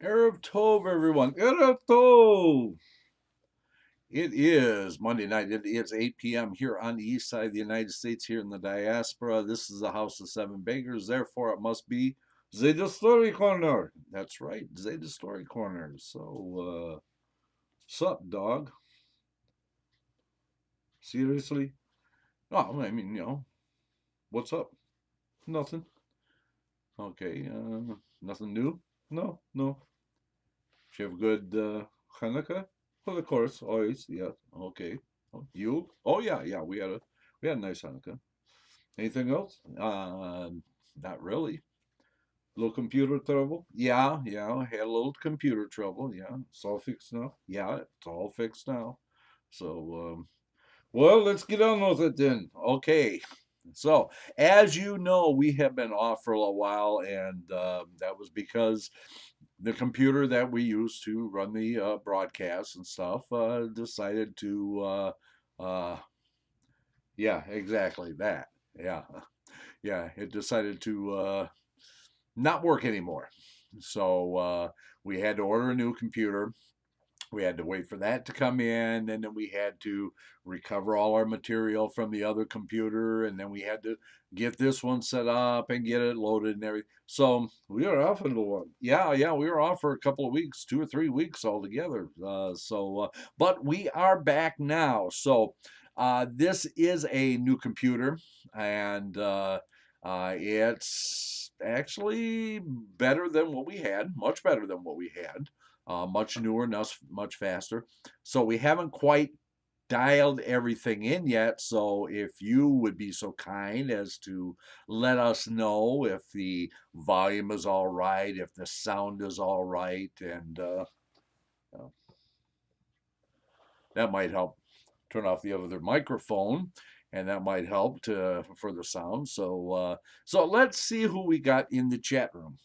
Erev Tov, everyone. Erev Tov. It is Monday night. It is 8 p.m. here on the east side of the United States, here in the diaspora. This is the House of Seven Beggars. Therefore, it must be Zeyde Story Corner. That's right, Zeyde Story Corner. So, sup, dog? Seriously? Oh, I mean, what's up? Nothing. Okay, nothing new? No, no. Did you have a good Hanukkah? Well, of course, always, yeah. Okay. Oh, you? Oh yeah, yeah. We had a nice Hanukkah. Anything else? Not really. Little computer trouble? Yeah, yeah. I had a little computer trouble. Yeah, it's all fixed now. Yeah, it's all fixed now. So, well, let's get on with it then. Okay. So, as you know, we have been off for a little while, and that was because the computer that we use to run the broadcasts and stuff decided to, yeah, exactly that. Yeah, yeah, it decided to not work anymore. So we had to order a new computer. We had to wait for that to come in, and then we had to recover all our material from the other computer, and then we had to get this one set up and get it loaded and everything. So we were off in the yeah, yeah, we were off for a couple of weeks, 2 or 3 weeks altogether. But we are back now. So this is a new computer, and it's actually better than what we had, much better than what we had, much newer, much faster. So we haven't quite dialed everything in yet. So if you would be so kind as to let us know if the volume is all right, if the sound is all right, and uh, that might help turn off the other microphone, and that might help to for the sound. So let's see who we got in the chat room.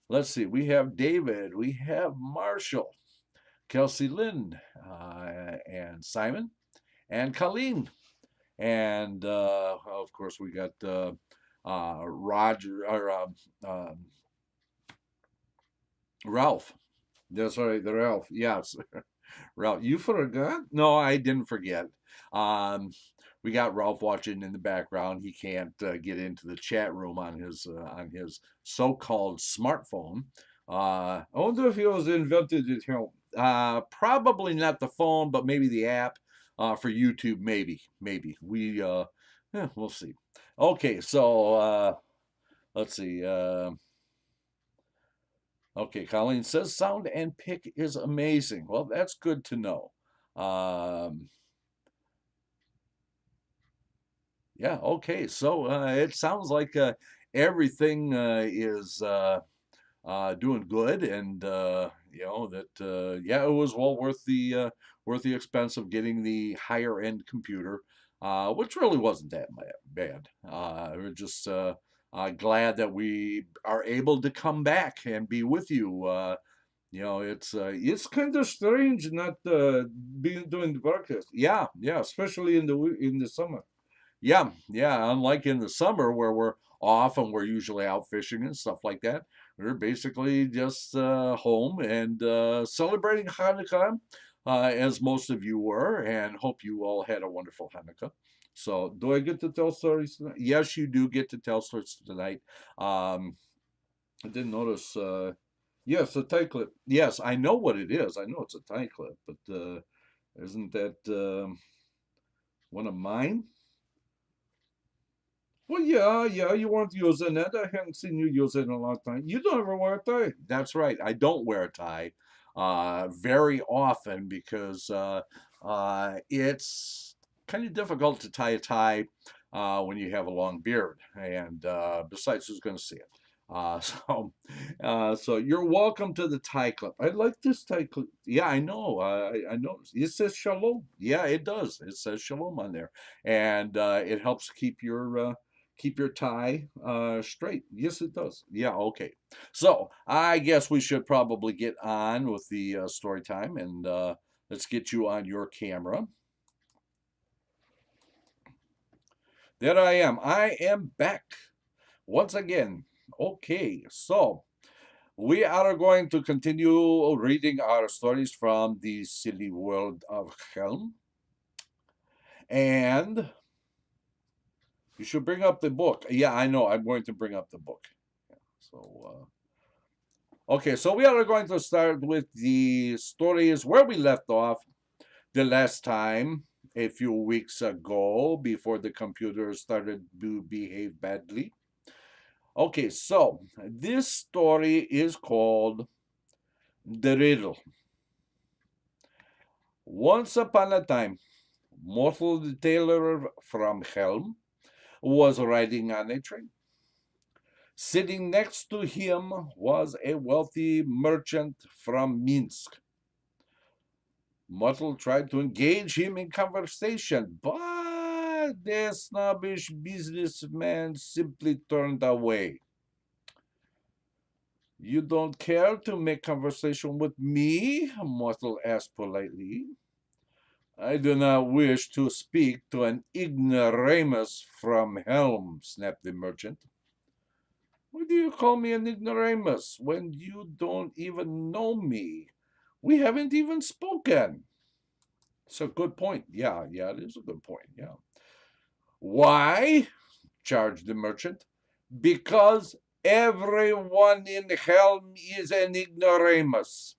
Let's see. We have David. We have Marshall, Kelsey Lynn, and Simon, and Colleen. And of course, we got Roger or Ralph. That's right, the Ralph. Yes, Ralph. You forgot? No, I didn't forget. Um, we got Ralph watching in the background. He can't get into the chat room on his so-called smartphone. I wonder if he was invented at home. Probably not the phone, but maybe the app for YouTube. Maybe yeah, we'll see. Okay, so let's see. Okay, Colleen says sound and pick is amazing. Well, that's good to know. Um, yeah, okay. So it sounds like everything is doing good, and that yeah, it was well worth the expense of getting the higher end computer, which really wasn't that bad. We're just glad that we are able to come back and be with you. It's kind of strange not being doing the broadcast. Yeah, yeah, especially in the summer. Yeah, yeah. Unlike in the summer where we're off and we're usually out fishing and stuff like that, we're basically just home and celebrating Hanukkah, as most of you were, and hope you all had a wonderful Hanukkah. So, do I get to tell stories tonight? Yes, you do get to tell stories tonight. I didn't notice. Yes, a tie clip. Yes, I know what it is. I know it's a tie clip, but isn't that one of mine? Well, yeah, yeah, you weren't using it. I haven't seen you use it in a long time. You don't ever wear a tie. That's right. I don't wear a tie very often because it's kind of difficult to tie a tie when you have a long beard. And besides, who's going to see it? So you're welcome to the tie clip. I like this tie clip. Yeah, I know. I know. It says shalom. Yeah, it does. It says shalom on there, and it helps keep your tie straight. Yes, it does. Yeah, okay. So I guess we should probably get on with the story time, and let's get you on your camera. There I am. I am back once again. Okay, so We are going to continue reading our stories from the silly world of Helm. And you should bring up the book. Yeah, I know. I'm going to bring up the book. So, okay, so we are going to start with the stories where we left off the last time, a few weeks ago, before the computer started to behave badly. Okay, so this story is called The Riddle. Once upon a time, Mortal the tailor from Helm was riding on a train. Sitting next to him was a wealthy merchant from Minsk. Mortal tried to engage him in conversation, but the snobbish businessman simply turned away. You don't care to make conversation with me? Mortal asked politely. I do not wish to speak to an ignoramus from Helm, snapped the merchant. Why do you call me an ignoramus when you don't even know me? We haven't even spoken. It's a good point. Yeah, it is a good point. Yeah. Why? Charged the merchant. Because everyone in Helm is an ignoramus.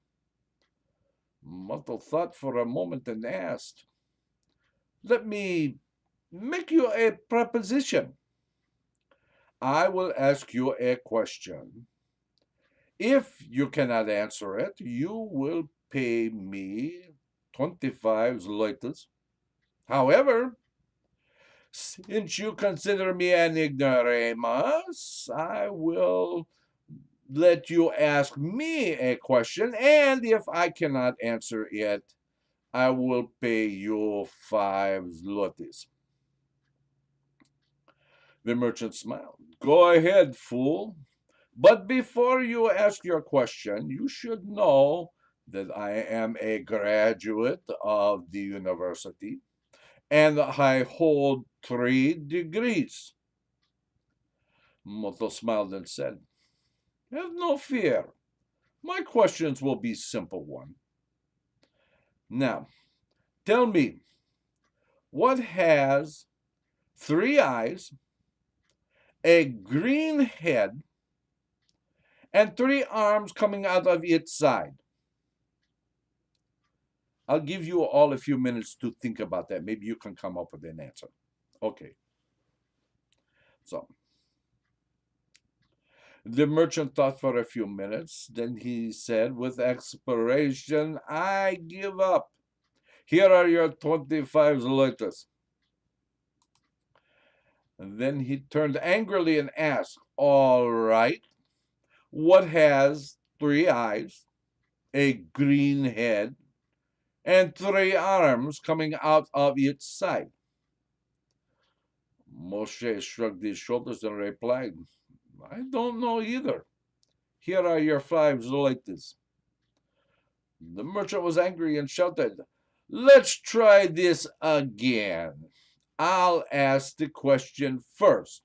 Muddle thought for a moment and asked, Let me make you a proposition. I will ask you a question. If you cannot answer it, you will pay me 25 zlotus. However, since you consider me an ignoramus, I will let you ask me a question, and if I cannot answer it, I will pay you 5 zlotys. The merchant smiled. Go ahead, fool. But before you ask your question, you should know that I am a graduate of the university and I hold 3 degrees. Moto smiled and said, Have no fear. My questions will be simple one. Now, tell me, what has 3 eyes, a green head, and 3 arms coming out of its side? I'll give you all a few minutes to think about that. Maybe you can come up with an answer. Okay. So, the merchant thought for a few minutes. Then he said with expiration, I give up. Here are your 25 zlotus. And then he turned angrily and asked, All right, what has 3 eyes, a green head, and 3 arms coming out of its side? Moshe shrugged his shoulders and replied, I don't know either. Here are your 5 zlotus. The merchant was angry and shouted, Let's try this again. I'll ask the question first.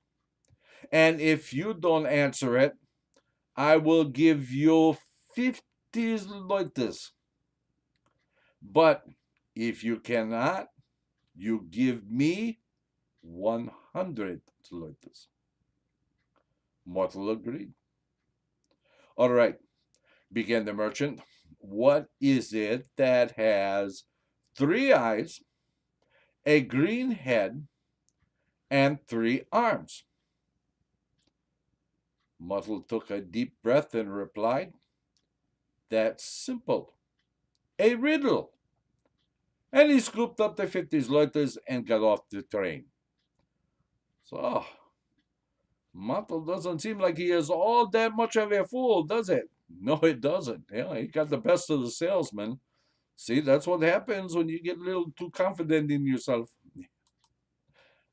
And if you don't answer it, I will give you 50 zlotus. But if you cannot, you give me 100 zlotus. Mortal agreed. All right, began the merchant. What is it that has 3 eyes, a green head, and 3 arms? Muddle took a deep breath and replied, That's simple. A riddle. And he scooped up the 50 zlotus and got off the train. So, Muddle doesn't seem like he is all that much of a fool, does it? No, it doesn't. Yeah, he got the best of the salesman. See, that's what happens when you get a little too confident in yourself.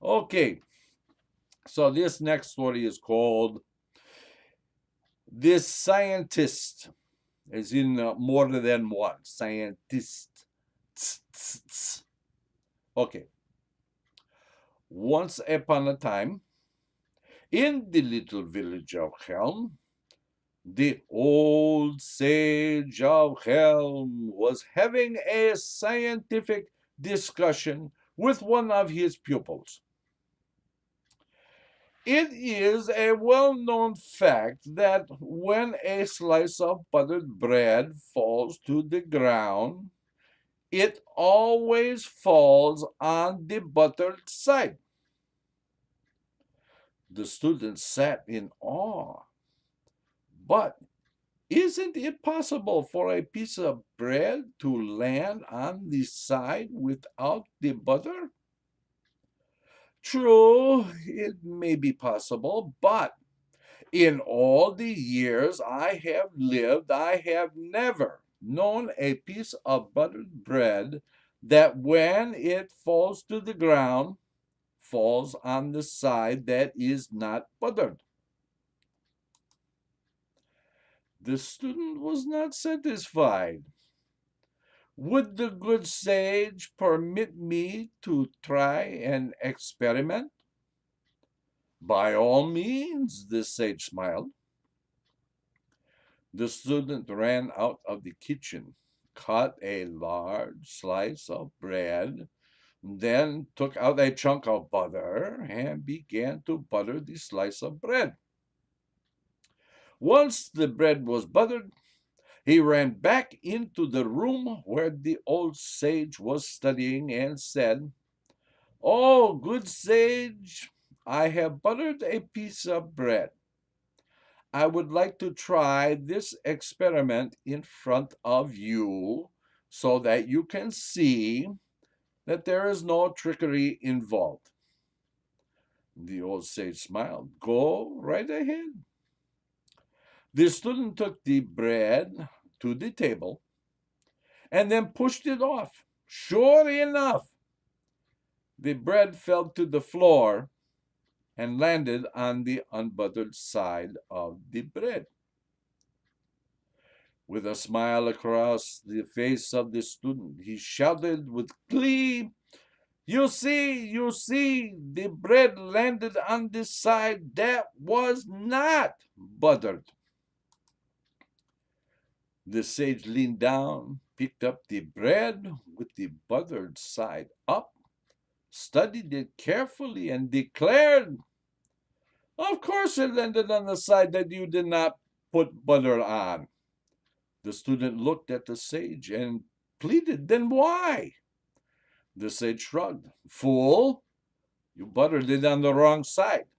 Okay, so this next story is called This Scientist, as in more than one. Scientist. Okay. Once upon a time, in the little village of Helm, The old sage of Helm was having a scientific discussion with one of his pupils. It is a well known fact that when a slice of buttered bread falls to the ground, it always falls on the buttered side. The student sat in awe. But isn't it possible for a piece of bread to land on the side without the butter? True, it may be possible, but in all the years I have lived, I have never known a piece of buttered bread that when it falls to the ground, falls on the side that is not buttered. The student was not satisfied. Would the good sage permit me to try an experiment? By all means, the sage smiled. The student ran out of the kitchen, cut a large slice of bread, then took out a chunk of butter and began to butter the slice of bread. Once the bread was buttered, he ran back into the room where the old sage was studying and said, "Oh, good sage, I have buttered a piece of bread. I would like to try this experiment in front of you so that you can see that there is no trickery involved." The old sage smiled. "Go right ahead." The student took the bread to the table and then pushed it off. Sure enough, the bread fell to the floor and landed on the unbuttered side of the bread. With a smile across the face of the student, he shouted with glee, you see, the bread landed on the side that was not buttered." The sage leaned down, picked up the bread with the buttered side up, studied it carefully, and declared, "Of course it landed on the side that you did not put butter on." The student looked at the sage and pleaded, "Then why?" The sage shrugged. "Fool, you buttered it on the wrong side."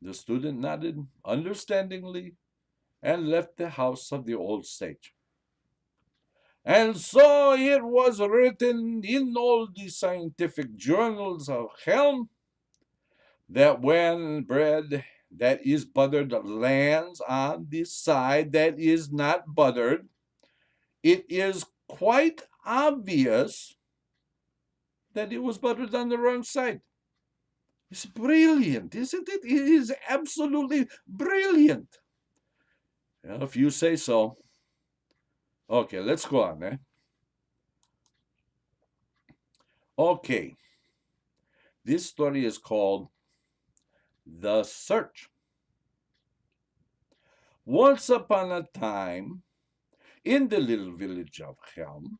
The student nodded understandingly and left the house of the old sage. And so it was written in all the scientific journals of Helm that when bread that is buttered lands on the side that is not buttered, it is quite obvious that it was buttered on the wrong side. It's brilliant, isn't it? It is absolutely brilliant. Well, if you say so. Okay, let's go on. Okay, this story is called The Search. Once upon a time, in the little village of Helm,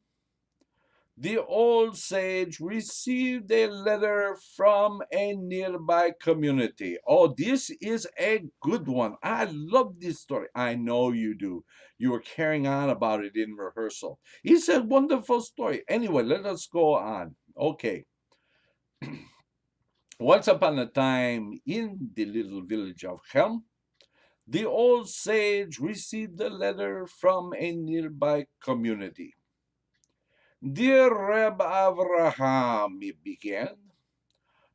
the old sage received a letter from a nearby community. Oh, this is a good one. I love this story. I know you do. You were carrying on about it in rehearsal. It's a wonderful story. Anyway, let us go on. Okay. Once upon a time, in the little village of Helm, the old sage received a letter from a nearby community. "Dear Reb Avraham," it began,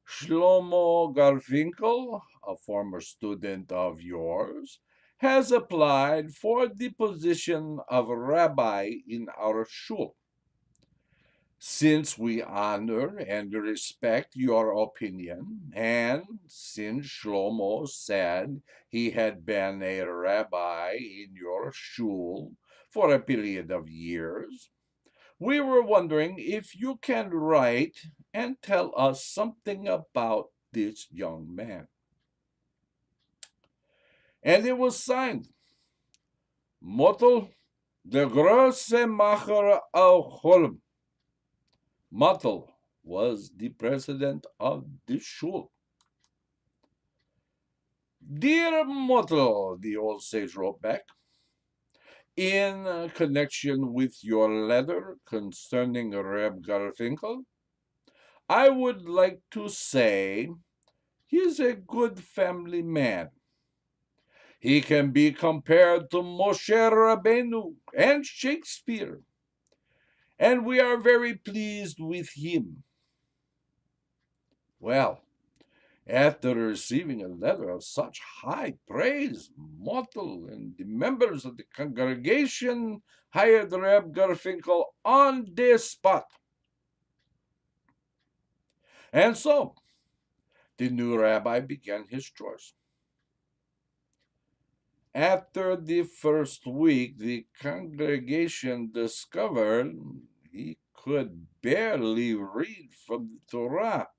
"Shlomo Garfinkel, a former student of yours, has applied for the position of rabbi in our shul. Since we honor and respect your opinion, and since Shlomo said he had been a rabbi in your shul for a period of years, we were wondering if you can write and tell us something about this young man." and it was signed Motel de Grosse Macher au Holm. Motel was the president of the shul. Dear Motel, the old sage wrote back, in connection with your letter concerning Reb Garfinkel, I would like to say he is a good family man. He can be compared to Moshe Rabbeinu and Shakespeare, and we are very pleased with him. Well, after receiving a letter of such high praise, Motel and the members of the congregation hired Reb Garfinkel on the spot. And so, the new rabbi began his chores. After the first week, the congregation discovered he could barely read from the Torah.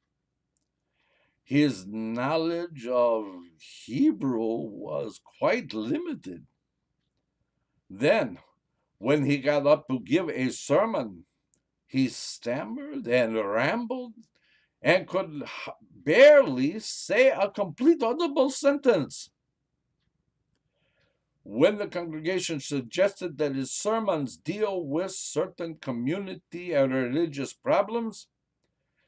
His knowledge of Hebrew was quite limited. Then, when he got up to give a sermon, he stammered and rambled and could barely say a complete audible sentence. When the congregation suggested that his sermons deal with certain community and religious problems,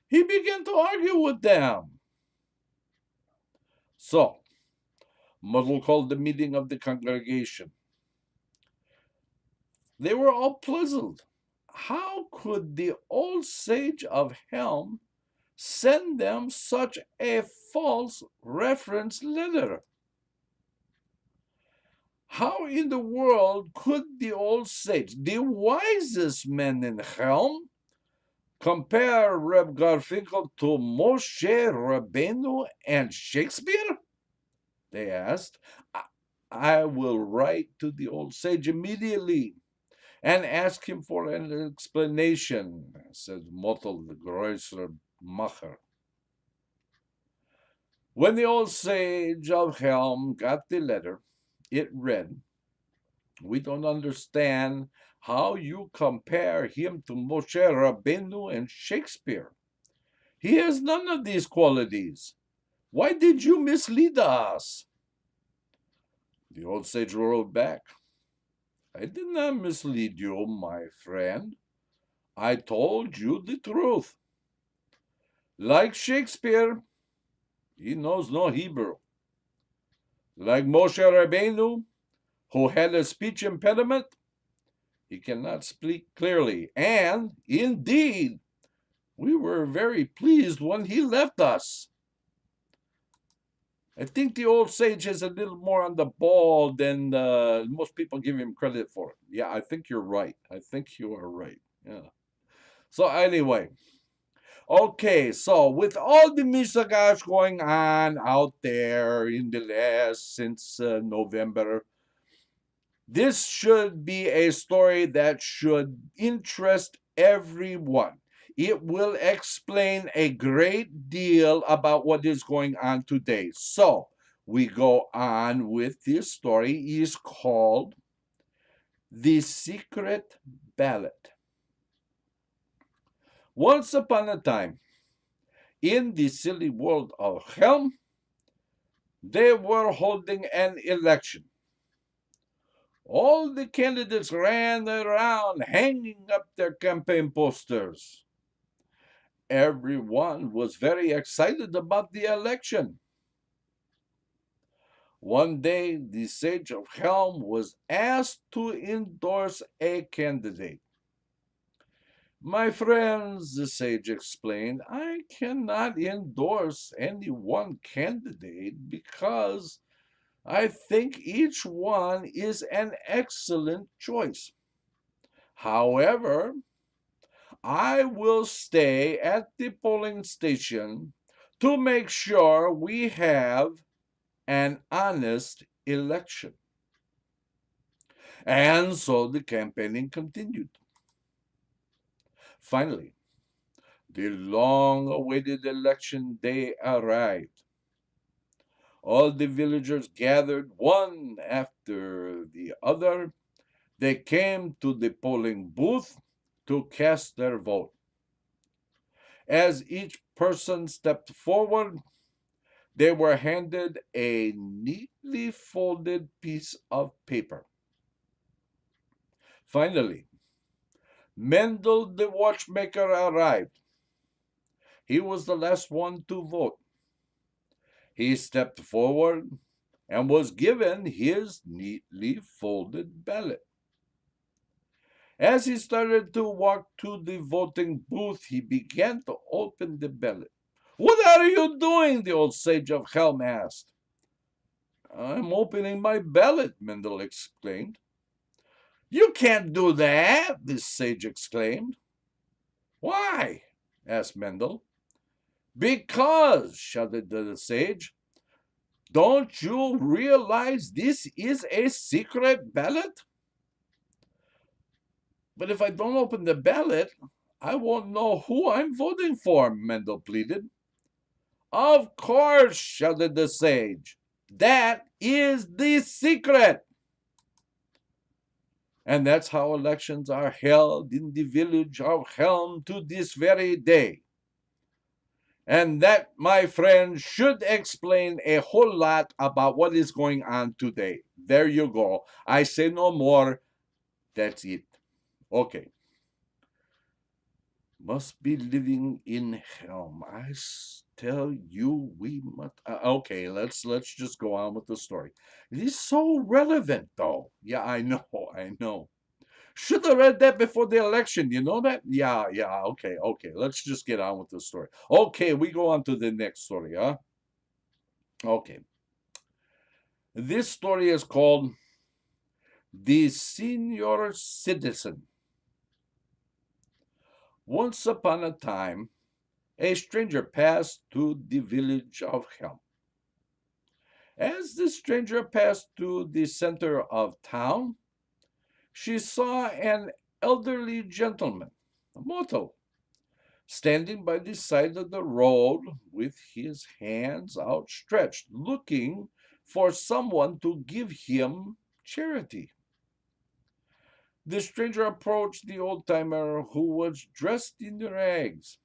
he began to argue with them. So, Model called the meeting of the congregation. They were all puzzled. How could the old sage of Helm send them such a false reference letter? How in the world could the old sage, the wisest man in Helm, compare Reb Garfinkel to Moshe Rabbeinu and Shakespeare? They asked. I will write to the old sage immediately and ask him for an explanation, said Motel the Grosser Macher. When the old sage of Helm got the letter, it read, "We don't understand how you compare him to Moshe Rabbeinu and Shakespeare. He has none of these qualities. Why did you mislead us?" The old sage wrote back, "I did not mislead you, my friend. I told you the truth. Like Shakespeare, he knows no Hebrew. Like Moshe Rabbeinu, who had a speech impediment, he cannot speak clearly. And, indeed, we were very pleased when he left us." I think the old sage is a little more on the ball than most people give him credit for. Yeah, I think you're right. I think you are right. Yeah. So anyway, okay, so with all the misagash going on out there in the last since November, this should be a story that should interest everyone. It will explain a great deal about what is going on today. So we go on with this story. It is called The Secret Ballot. Once upon a time, in the silly world of Helm, they were holding an election. All the candidates ran around hanging up their campaign posters. Everyone was very excited about the election. One day, the sage of Helm was asked to endorse a candidate. "My friends," the sage explained, "I cannot endorse any one candidate because I think each one is an excellent choice. However, I will stay at the polling station to make sure we have an honest election." And so the campaigning continued. Finally, the long awaited election day arrived. All the villagers gathered one after the other. They came to the polling booth to cast their vote. As each person stepped forward, they were handed a neatly folded piece of paper. Finally, Mendel the watchmaker arrived. He was the last one to vote. He stepped forward and was given his neatly folded ballot. As he started to walk to the voting booth, he began to open the ballot. "What are you doing?" the old sage of Helm asked. "I'm opening my ballot," Mendel exclaimed. "You can't do that," the sage exclaimed. "Why?" asked Mendel. "Because," shouted the sage, "don't you realize this is a secret ballot?" "But if I don't open the ballot, I won't know who I'm voting for," Mendel pleaded. "Of course," shouted the sage. "That is the secret." And that's how elections are held in the village of Helm to this very day. And that, my friend, should explain a whole lot about what is going on today. There you go. I say no more. That's it. Okay. Must be living in Helm. I tell you, we must. Okay, let's just go on with the story. It is so relevant, though. Yeah, I know, I know. Should have read that before the election. You know that? Yeah, yeah. Okay. Let's just get on with the story. Okay, we go on to the next story, huh? Okay. This story is called The Senior Citizen. Once upon a time, a stranger passed through the village of Helm. As the stranger passed through the center of town, she saw an elderly gentleman, a mortal, standing by the side of the road with his hands outstretched, looking for someone to give him charity. The stranger approached the old timer who was dressed in rags.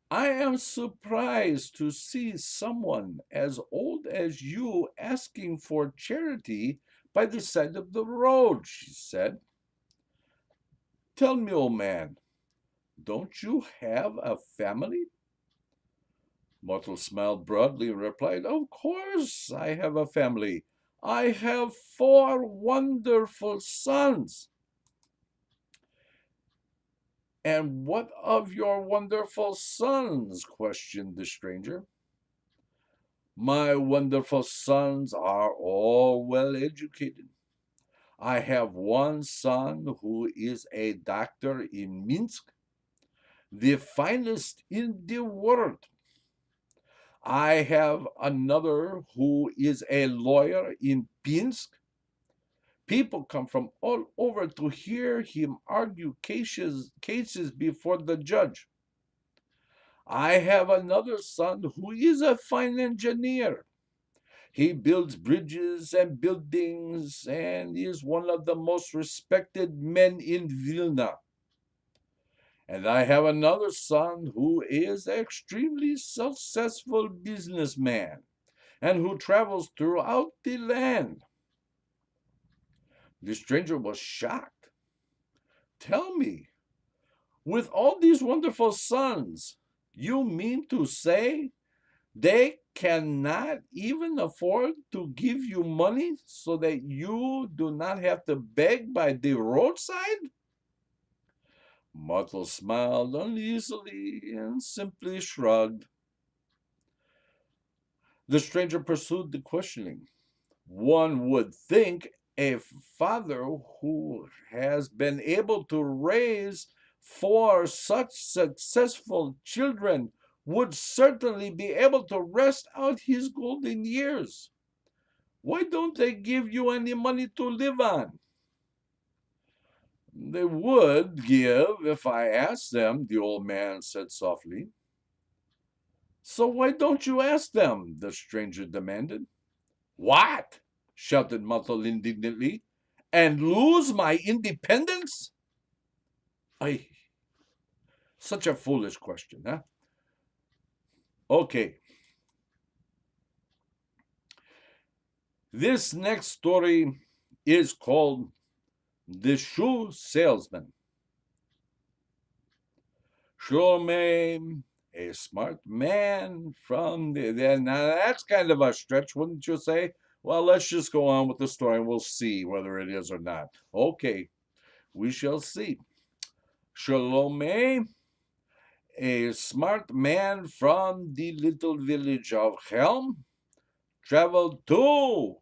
"I am surprised to see someone as old as you asking for charity by the side of the road," she said. "Tell me, old man, don't you have a family?" Mortal smiled broadly and replied, "Of course I have a family. I have 4 wonderful sons." "And what of your wonderful sons?" questioned the stranger. "My wonderful sons are all well educated. I have one son who is a doctor in Minsk, the finest in the world. I have another who is a lawyer in Pinsk. People come from all over to hear him argue cases before the judge. I have another son who is a fine engineer. He builds bridges and buildings and is one of the most respected men in Vilna. And I have another son who is an extremely successful businessman and who travels throughout the land." The stranger was shocked. "Tell me, with all these wonderful sons, you mean to say they cannot even afford to give you money so that you do not have to beg by the roadside?" Myrtle smiled uneasily and simply shrugged. The stranger pursued the questioning. "One would think a father who has been able to raise 4 such successful children would certainly be able to rest out his golden years. Why don't they give you any money to live on?" "They would give if I asked them," the old man said softly. So why don't you ask them? The stranger demanded. What? Shouted Mottle indignantly. And lose my independence? Ay, such a foolish question, huh? Okay. This next story is called The Shoe Salesman. Shlomo, a smart man from now that's kind of a stretch, wouldn't you say? Well, let's just go on with the story and we'll see whether it is or not. Okay, we shall see. Shlomo, a smart man from the little village of Helm, traveled to.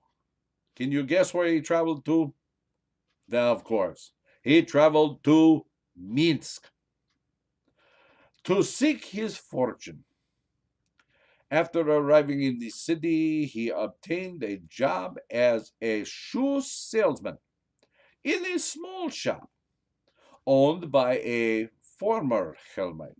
Can you guess where he traveled to? Of course. He traveled to Minsk to seek his fortune. After arriving in the city, he obtained a job as a shoe salesman in a small shop owned by a former Helmite.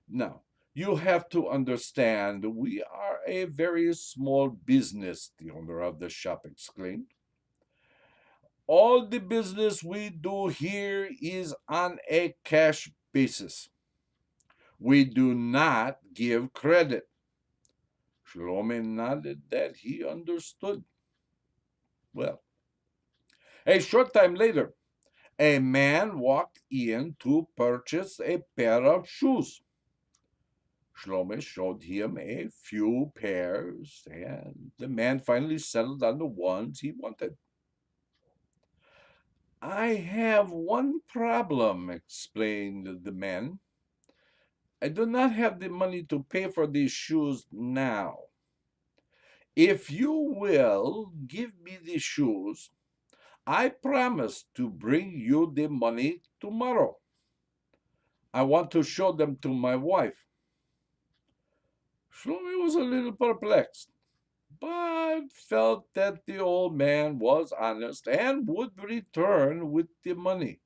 Now, you have to understand, we are a very small business, the owner of the shop exclaimed. All the business we do here is on a cash basis. We do not give credit. Shlomo nodded that he understood. Well, a short time later, a man walked in to purchase a pair of shoes. Shlomo showed him a few pairs, and the man finally settled on the ones he wanted. I have one problem, explained the man. I do not have the money to pay for these shoes now. If you will give me the shoes, I promise to bring you the money tomorrow. I want to show them to my wife. Shlomo was a little perplexed, but felt that the old man was honest and would return with the money.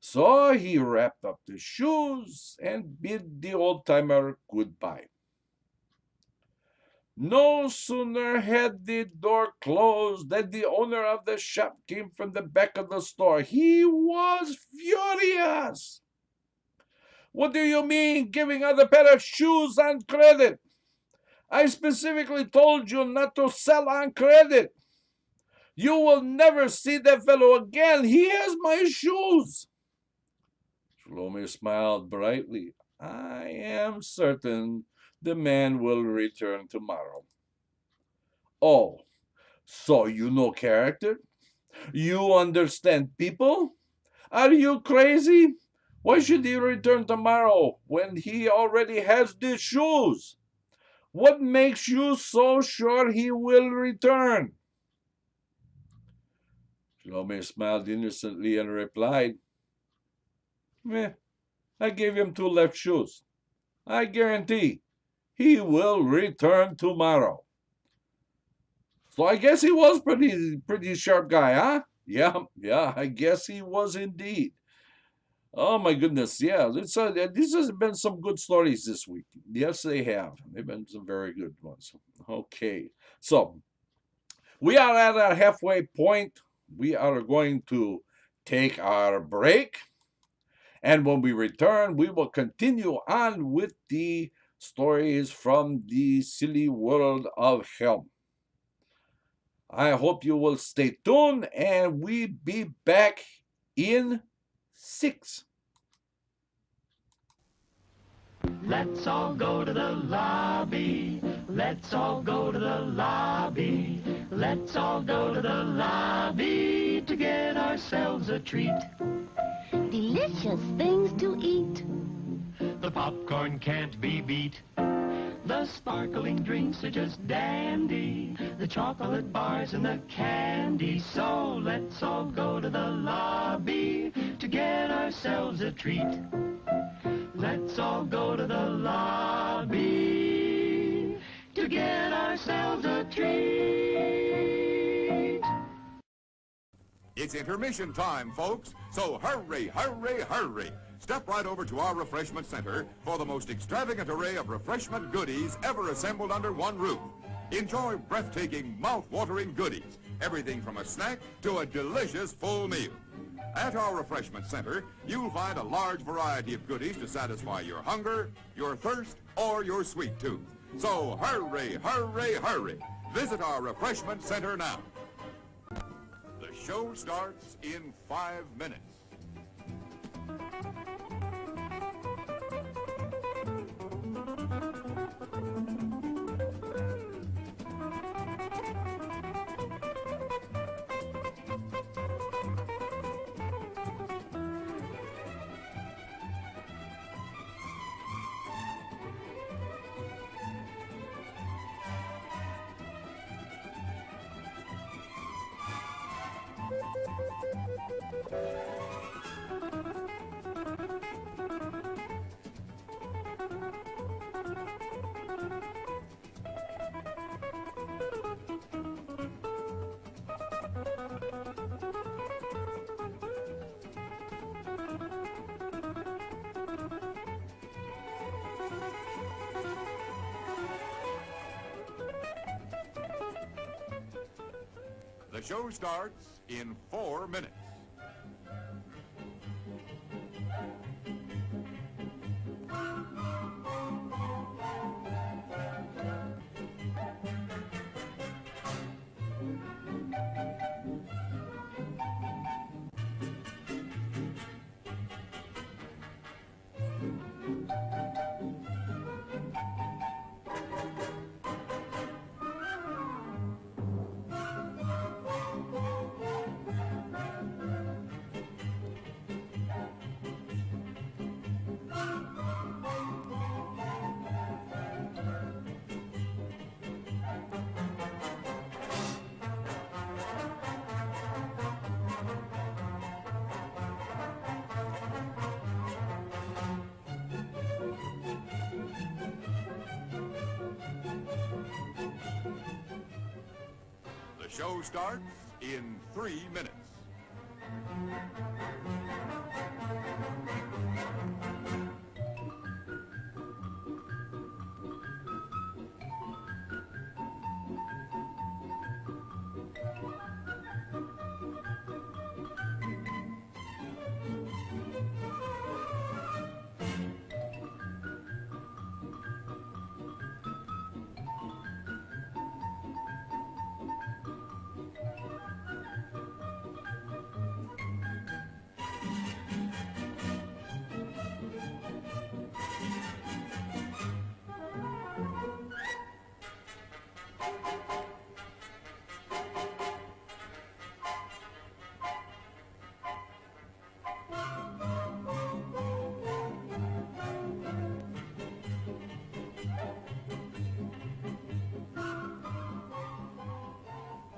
So he wrapped up the shoes and bid the old-timer goodbye. No sooner had the door closed than the owner of the shop came from the back of the store. He was furious. What do you mean giving out a pair of shoes on credit? I specifically told you not to sell on credit. You will never see that fellow again. He has my shoes. Shlomo smiled brightly. I am certain the man will return tomorrow. Oh, so you know character? You understand people? Are you crazy? Why should he return tomorrow when he already has the shoes? What makes you so sure he will return? Shlomo smiled innocently and replied, I gave him two left shoes. I guarantee he will return tomorrow. So I guess he was pretty sharp guy, huh? Yeah, I guess he was indeed. Oh my goodness, yeah. This has been some good stories this week. Yes, they have. They've been some very good ones. Okay, so we are at our halfway point. We are going to take our break, and when we return, we will continue on with the stories from the silly world of Helm. I hope you will stay tuned, and we'll be back in 6. Let's all go to the lobby. Let's all go to the lobby. Let's all go to the lobby to get ourselves a treat. Delicious things to eat. The popcorn can't be beat. The sparkling drinks are just dandy. The chocolate bars and the candy. So let's all go to the lobby to get ourselves a treat. Let's all go to the lobby to get ourselves a treat. It's intermission time, folks, so hurry, hurry, hurry. Step right over to our refreshment center for the most extravagant array of refreshment goodies ever assembled under one roof. Enjoy breathtaking, mouth-watering goodies, everything from a snack to a delicious full meal. At our refreshment center, you'll find a large variety of goodies to satisfy your hunger, your thirst, or your sweet tooth. So hurry, hurry, hurry. Visit our refreshment center now. The show starts in 5 minutes. The show starts in 4 minutes. The show starts in 3 minutes.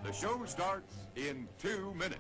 The show starts in 2 minutes.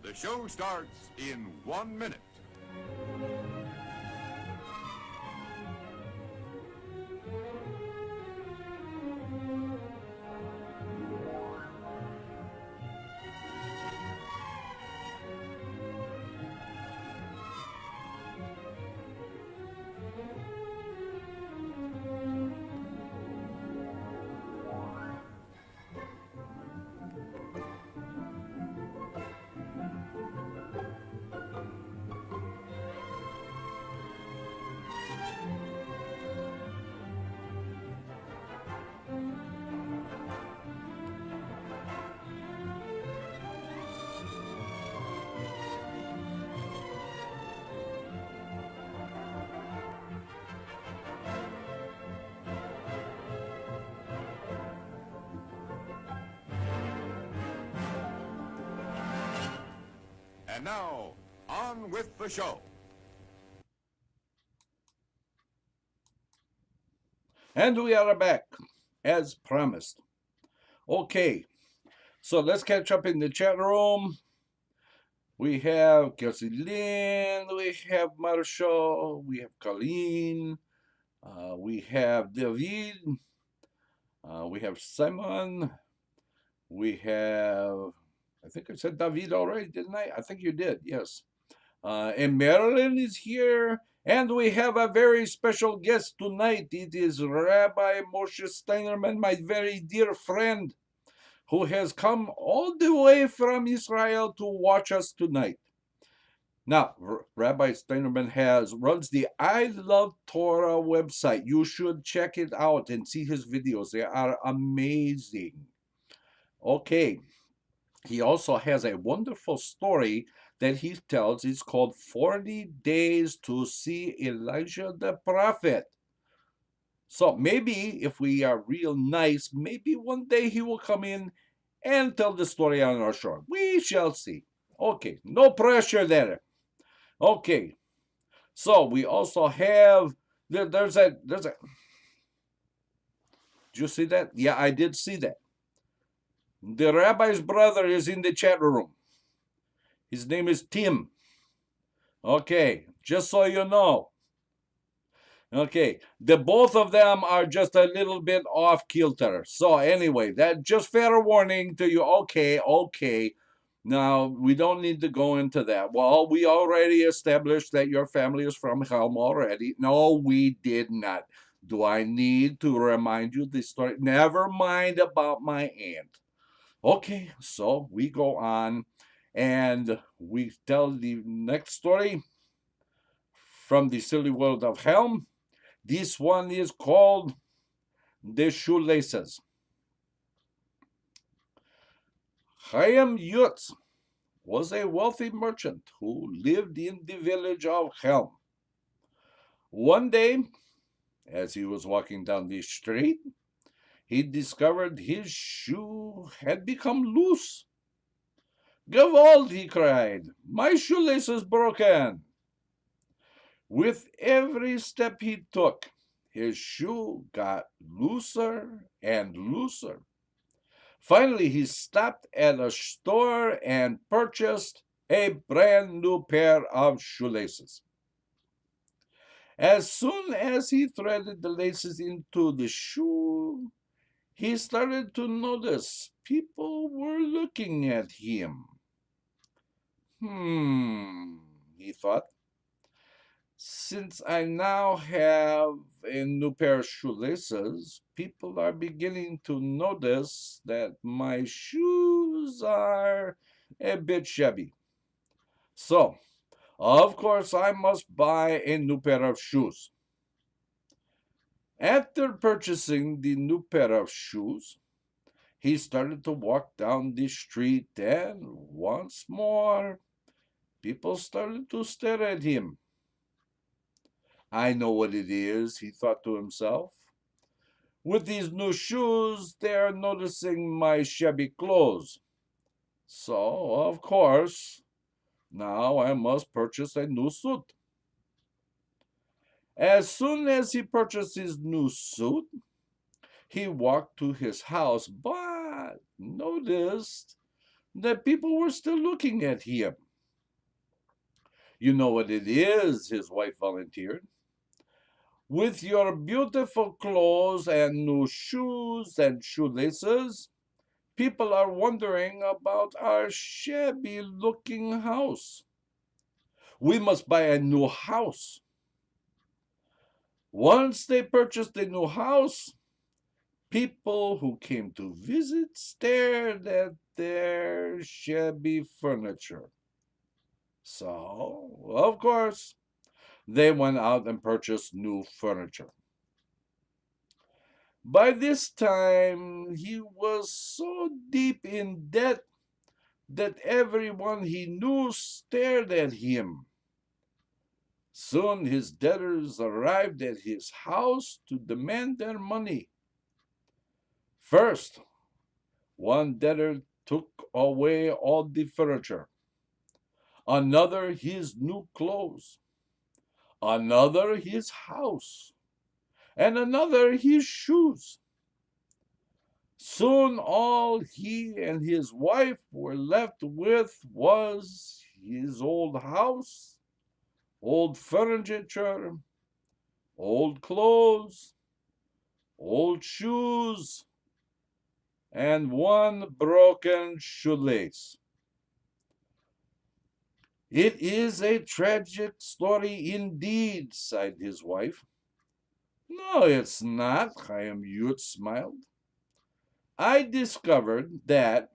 The show starts in 1 minute. And now, on with the show. And we are back, as promised. Okay, so let's catch up in the chat room. We have Kelsey Lynn, we have Marshall, we have Colleen, we have David, we have Simon, we have, I think I said David already, didn't I? I think you did, yes. And Marilyn is here, and we have a very special guest tonight. It is Rabbi Moshe Steinerman, my very dear friend, who has come all the way from Israel to watch us tonight. Now, Rabbi Steinerman runs the I Love Torah website. You should check it out and see his videos. They are amazing. Okay. He also has a wonderful story that he tells. It's called 40 Days to See Elijah the Prophet. So maybe if we are real nice, maybe one day he will come in and tell the story on our show. We shall see. Okay, no pressure there. Okay, so we also have, there's a, did you see that? Yeah, I did see that. The rabbi's brother is in the chat room. His name is Tim. Okay, just so you know. Okay, the both of them are just a little bit off kilter. So anyway, that just fair warning to you. Okay. Now, we don't need to go into that. Well, we already established that your family is from Helm already. No, we did not. Do I need to remind you this story? Never mind about my aunt. Okay, so we go on and we tell the next story from the silly world of Helm. This one is called The Shoelaces. Chaim Yutz was a wealthy merchant who lived in the village of Helm. One day, as he was walking down the street, he discovered his shoe had become loose. "Gewalt!" he cried. "My shoelace is broken!" With every step he took, his shoe got looser and looser. Finally, he stopped at a store and purchased a brand new pair of shoelaces. As soon as he threaded the laces into the shoe, he started to notice people were looking at him. He thought. Since I now have a new pair of shoelaces, people are beginning to notice that my shoes are a bit shabby. So, of course, I must buy a new pair of shoes. After purchasing the new pair of shoes, he started to walk down the street, and once more, people started to stare at him. I know what it is, he thought to himself. With these new shoes, they are noticing my shabby clothes. So, of course, now I must purchase a new suit. As soon as he purchased his new suit, he walked to his house, but noticed that people were still looking at him. You know what it is, his wife volunteered. With your beautiful clothes and new shoes and shoelaces, people are wondering about our shabby-looking house. We must buy a new house. Once they purchased a new house, people who came to visit stared at their shabby furniture. So, of course, they went out and purchased new furniture. By this time, he was so deep in debt that everyone he knew stared at him. Soon his debtors arrived at his house to demand their money. First, one debtor took away all the furniture. another his new clothes, another his house, and another his shoes. Soon all he and his wife were left with was his old house, old furniture, old clothes, old shoes, and one broken shoelace. It is a tragic story indeed, sighed his wife. No, it's not, Chaim Yut smiled. I discovered that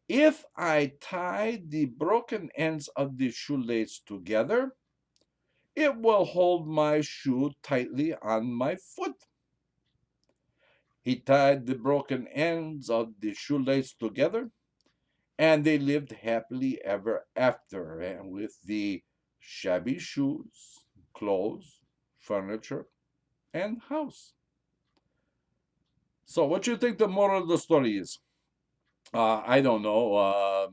if I tie the broken ends of the shoelace together, it will hold my shoe tightly on my foot. He tied the broken ends of the shoelace together, and they lived happily ever after, and with the shabby shoes, clothes, furniture, and house. So, what do you think the moral of the story is? I don't know.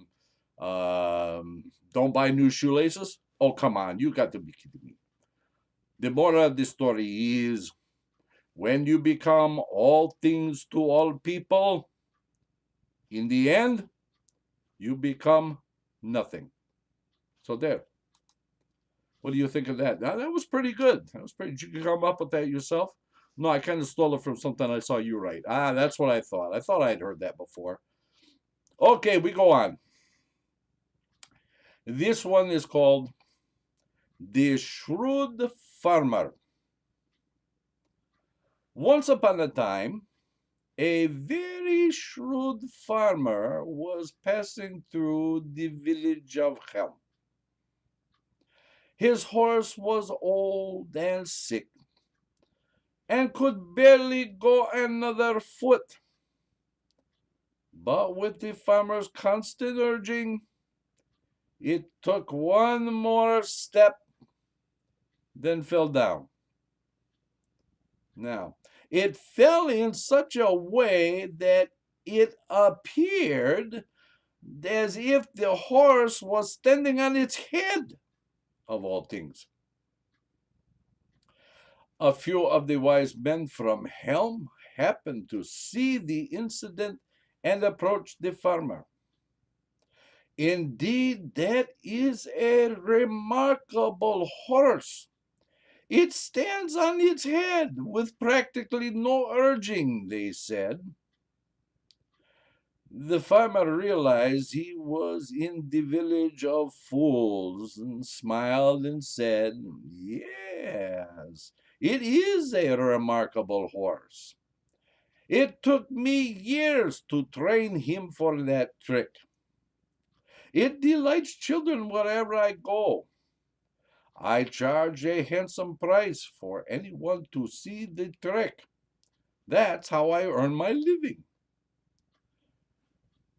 Don't buy new shoelaces? Oh, come on. You got to be kidding me. The moral of the story is when you become all things to all people, in the end, you become nothing. So there. What do you think of that? Now, that was pretty good. That was pretty. Did you come up with that yourself? No, I kind of stole it from something I saw you write. That's what I thought. I thought I'd heard that before. Okay, we go on. This one is called The Shrewd Farmer. Once upon a time, a very shrewd farmer was passing through the village of Helm. His horse was old and sick and could barely go another foot. But with the farmer's constant urging, it took one more step, then fell down. Now, it fell in such a way that it appeared as if the horse was standing on its head, of all things. A few of the wise men from Helm happened to see the incident and approached the farmer. Indeed, that is a remarkable horse. It stands on its head with practically no urging, they said. The farmer realized he was in the village of fools and smiled and said, Yes, it is a remarkable horse. It took me years to train him for that trick. It delights children wherever I go. I charge a handsome price for anyone to see the trick. That's how I earn my living.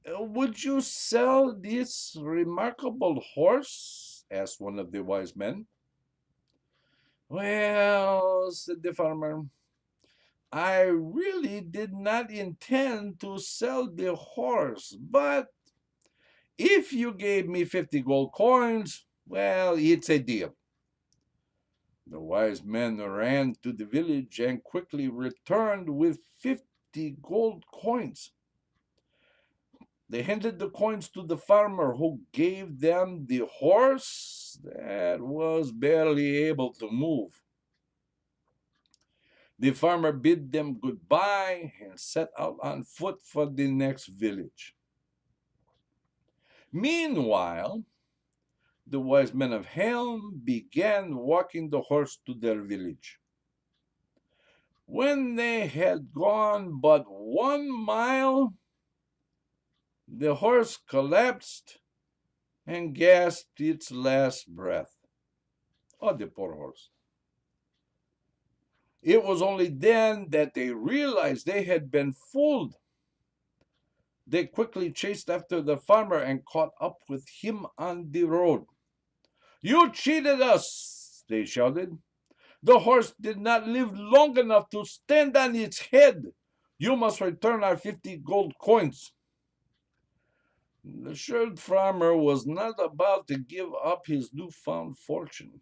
Would you sell this remarkable horse? Asked one of the wise men. Well, said the farmer, I really did not intend to sell the horse, but if you gave me 50 gold coins, well, it's a deal. The wise men ran to the village and quickly returned with 50 gold coins. They handed the coins to the farmer, who gave them the horse that was barely able to move. The farmer bid them goodbye and set out on foot for the next village. Meanwhile, the wise men of Helm began walking the horse to their village. When they had gone but 1 mile, the horse collapsed and gasped its last breath. Oh, the poor horse. It was only then that they realized they had been fooled. They quickly chased after the farmer and caught up with him on the road. You cheated us, they shouted. The horse did not live long enough to stand on its head. You must return our 50 gold coins. The shrewd farmer was not about to give up his newfound fortune.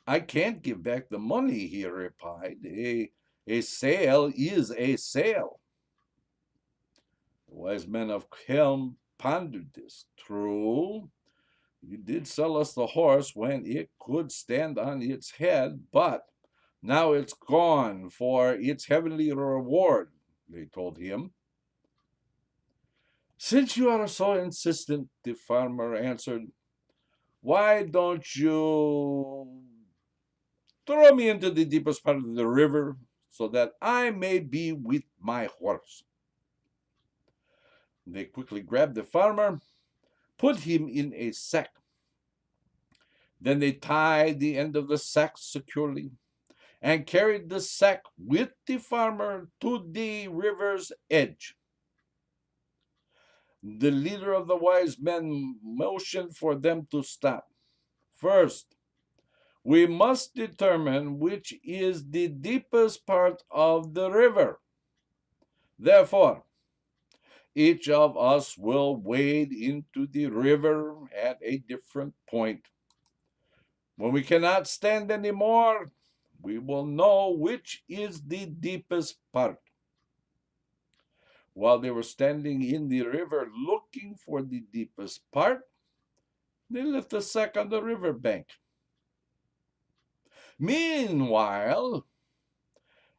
I can't give back the money, he replied. A sale is a sale. The wise men of Helm pondered this. True, you did sell us the horse when it could stand on its head, but now it's gone for its heavenly reward, they told him. Since you are so insistent, the farmer answered, why don't you throw me into the deepest part of the river so that I may be with my horse? They quickly grabbed the farmer, put him in a sack. Then they tied the end of the sack securely and carried the sack with the farmer to the river's edge. The leader of the wise men motioned for them to stop. First, we must determine which is the deepest part of the river. Therefore, each of us will wade into the river at a different point. When we cannot stand anymore, we will know which is the deepest part. While they were standing in the river looking for the deepest part, they left the sack on the river bank. Meanwhile,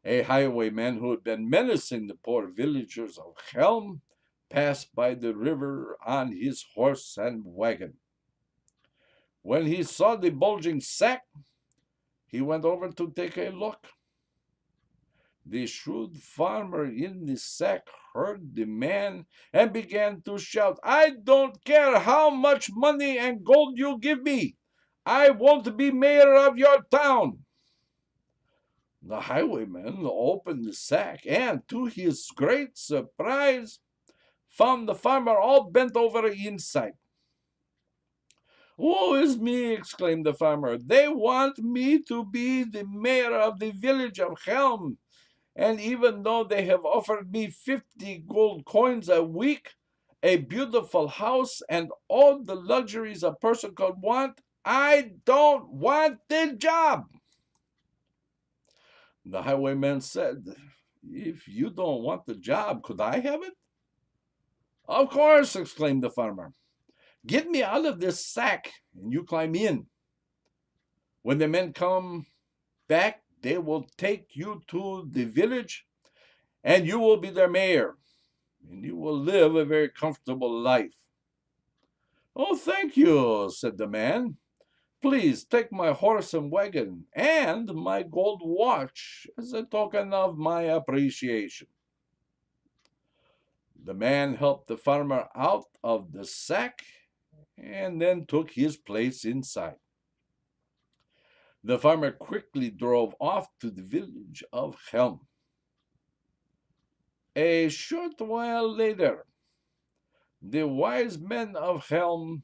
a highwayman who had been menacing the poor villagers of Helm passed by the river on his horse and wagon. When he saw the bulging sack, he went over to take a look. The shrewd farmer in the sack heard the man and began to shout, I don't care how much money and gold you give me. I won't be mayor of your town. The highwayman opened the sack and, to his great surprise, found the farmer all bent over inside. Woe is me, exclaimed the farmer. They want me to be the mayor of the village of Helm. And even though they have offered me 50 gold coins a week, a beautiful house, and all the luxuries a person could want, I don't want the job. The highwayman said, if you don't want the job, could I have it? Of course, exclaimed the farmer. Get me out of this sack, and you climb in. When the men come back, they will take you to the village, and you will be their mayor, and you will live a very comfortable life. Oh, thank you, said the man. Please take my horse and wagon and my gold watch as a token of my appreciation. The man helped the farmer out of the sack and then took his place inside. The farmer quickly drove off to the village of Helm. A short while later, the wise men of Helm,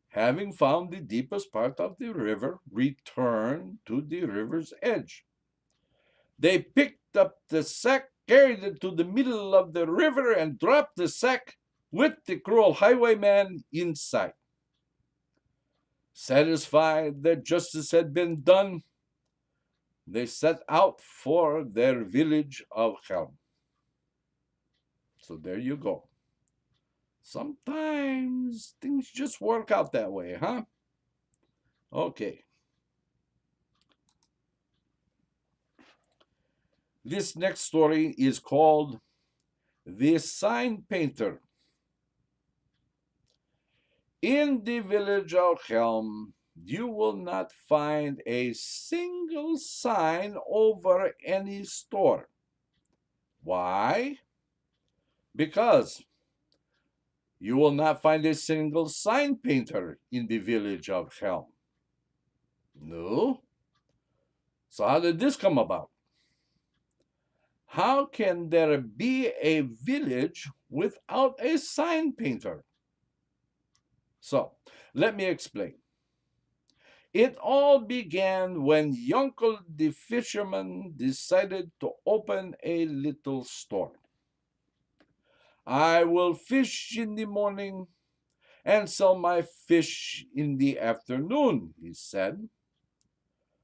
having found the deepest part of the river, returned to the river's edge. They picked up the sack, carried it to the middle of the river, and dropped the sack with the cruel highwayman inside. Satisfied that justice had been done, they set out for their village of Helm. So there you go. Sometimes things just work out that way, huh? Okay. This next story is called The Sign Painter. In the village of Helm, you will not find a single sign over any store. Why? Because you will not find a single sign painter in the village of Helm. No? So how did this come about? How can there be a village without a sign painter? So, let me explain. It all began when Yunkel the fisherman decided to open a little store. I will fish in the morning and sell my fish in the afternoon, he said.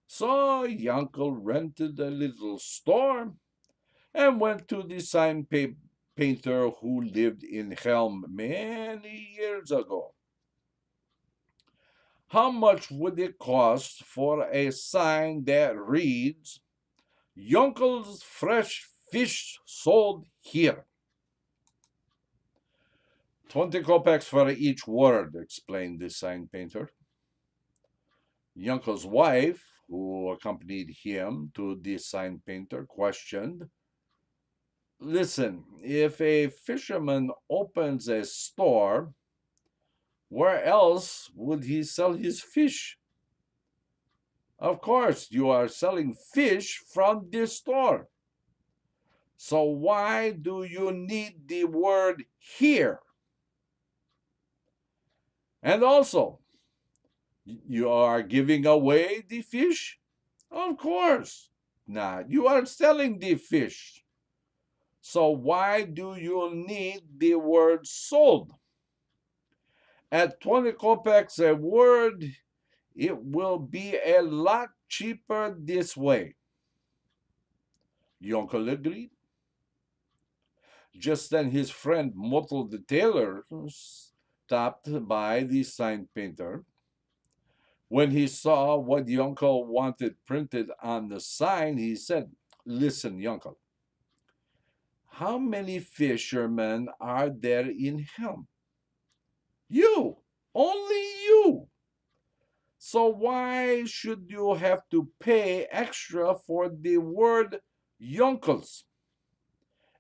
So Yankel rented a little store and went to the painter who lived in Helm many years ago. How much would it cost for a sign that reads, Yankel's fresh fish sold here? 20 kopecks for each word, explained the sign painter. Yankel's wife, who accompanied him to the sign painter, questioned, Listen, if a fisherman opens a store, where else would he sell his fish? Of course, you are selling fish from this store. So why do you need the word here? And also, you are giving away the fish? Of course not. You are selling the fish. So why do you need the word sold? At 20 kopecks a word, it will be a lot cheaper this way. Yonkel agreed. Just then his friend Motel the tailor stopped by the sign painter. When he saw what Yonkel wanted printed on the sign, he said, Listen, Yonkel, how many fishermen are there in Helm? You, only you. So why should you have to pay extra for the word Yonkels?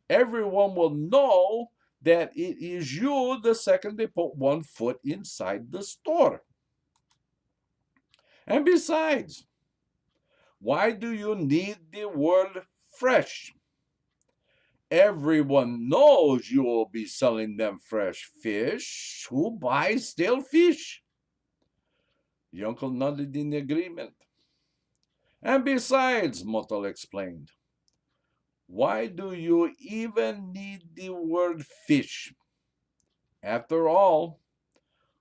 Everyone will know that it is you the second they put one foot inside the store. And besides, why do you need the word fresh? Everyone knows you will be selling them fresh fish. Who buys stale fish? Yonkel nodded in agreement. And besides, Motel explained, why do you even need the word fish? After all,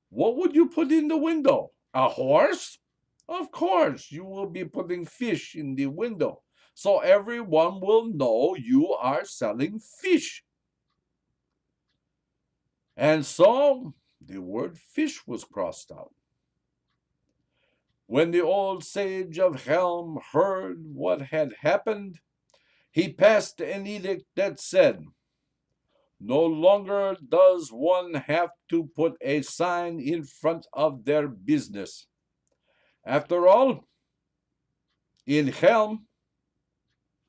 what would you put in the window? A horse? Of course, you will be putting fish in the window, so everyone will know you are selling fish. And so the word fish was crossed out. When the old sage of Helm heard what had happened, he passed an edict that said, No longer does one have to put a sign in front of their business. After all, in Helm,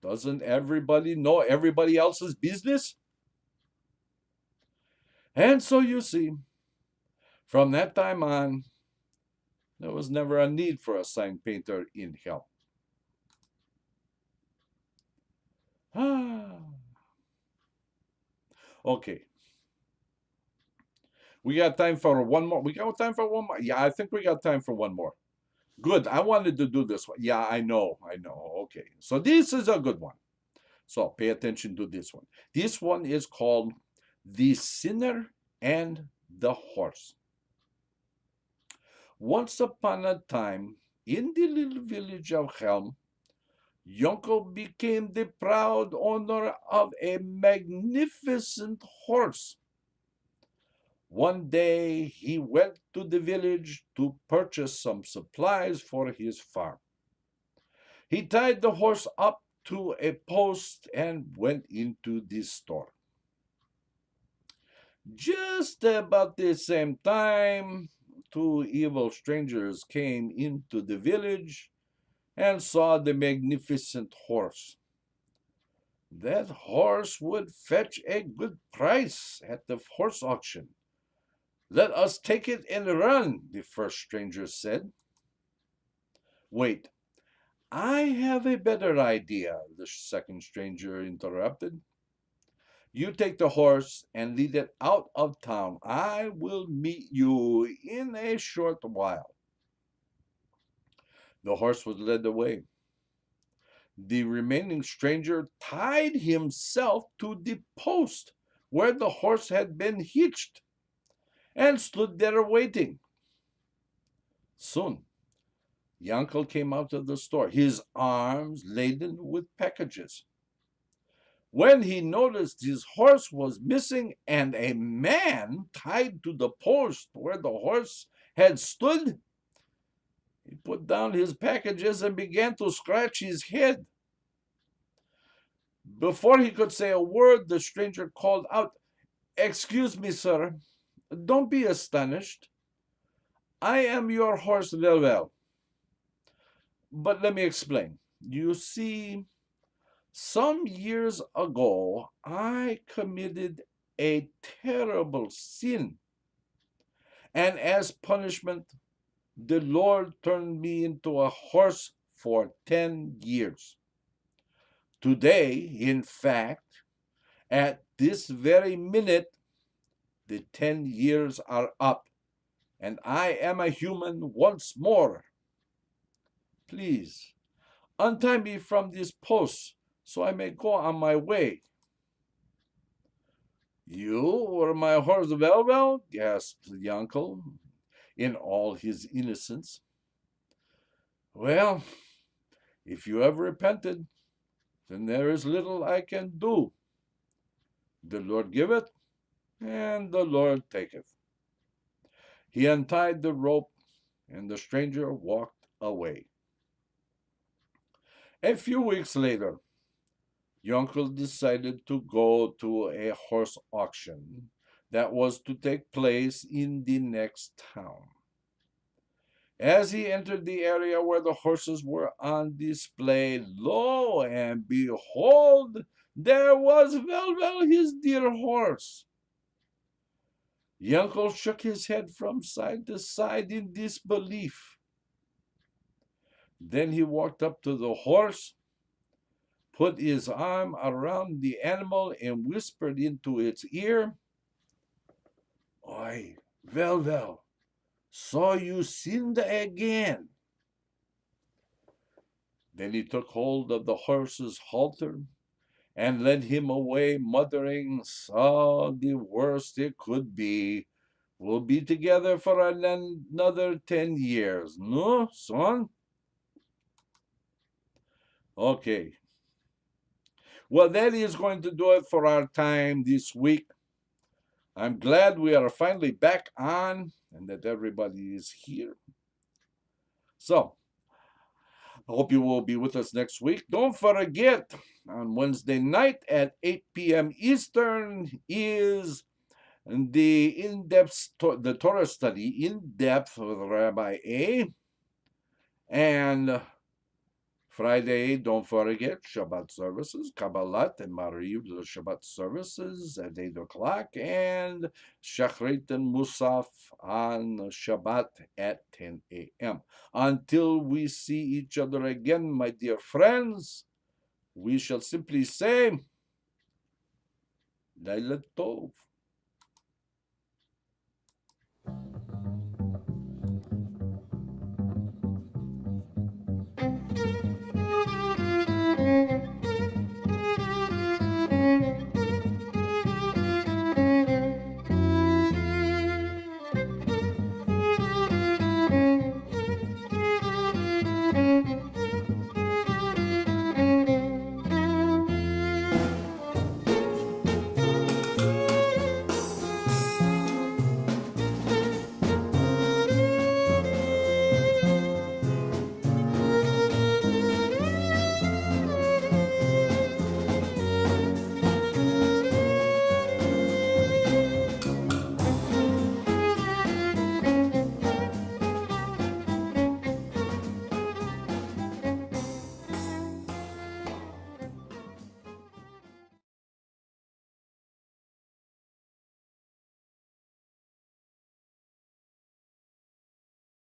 doesn't everybody know everybody else's business? And so you see, from that time on, there was never a need for a sign painter in Helm. Okay. We got time for one more. We got time for one more. Yeah, I think we got time for one more. Good. I wanted to do this one. Yeah, I know. Okay. So this is a good one. So pay attention to this one. This one is called The Sinner and the Horse. Once upon a time, in the little village of Helm, Yonkel became the proud owner of a magnificent horse. One day he went to the village to purchase some supplies for his farm. He tied the horse up to a post and went into the store. Just about the same time, two evil strangers came into the village and saw the magnificent horse. That horse would fetch a good price at the horse auction. Let us take it and run, the first stranger said. Wait, I have a better idea, the second stranger interrupted. You take the horse and lead it out of town. I will meet you in a short while. The horse was led away. The remaining stranger tied himself to the post where the horse had been hitched and stood there waiting. Soon, the uncle came out of the store, his arms laden with packages. When he noticed his horse was missing and a man tied to the post where the horse had stood, he put down his packages and began to scratch his head. Before he could say a word, the stranger called out, "Excuse me, sir. Don't be astonished. I am your horse Velvel. But let me explain. You see, some years ago, I committed a terrible sin. And as punishment, the Lord turned me into a horse for 10 years. Today, in fact, at this very minute, the 10 years are up, and I am a human once more. Please, untie me from this post so I may go on my way." "You were my horse Velvel?" gasped the uncle, in all his innocence. "Well, if you have repented, then there is little I can do. The Lord giveth, and the Lord taketh." He untied the rope, and the stranger walked away. A few weeks later, the uncle decided to go to a horse auction that was to take place in the next town. As he entered the area where the horses were on display, lo and behold, there was Velvel, his dear horse. The uncle shook his head from side to side in disbelief. Then he walked up to the horse, put his arm around the animal, and whispered into its ear, "Oi, Velvel, so you sinned again." Then he took hold of the horse's halter and led him away, muttering, "So the worst it could be. We'll be together for another 10 years. No, son?" Okay. Well, that is going to do it for our time this week. I'm glad we are finally back on and that everybody is here. So, I hope you will be with us next week. Don't forget, on Wednesday night at 8 p.m. Eastern is the Torah study in depth with Rabbi A. And Friday, don't forget Shabbat services, Kabbalat and Mariv, the Shabbat services at 8 o'clock, and Shachrit and Musaf on Shabbat at 10 a.m. Until we see each other again, my dear friends, we shall simply say, Laila Tov.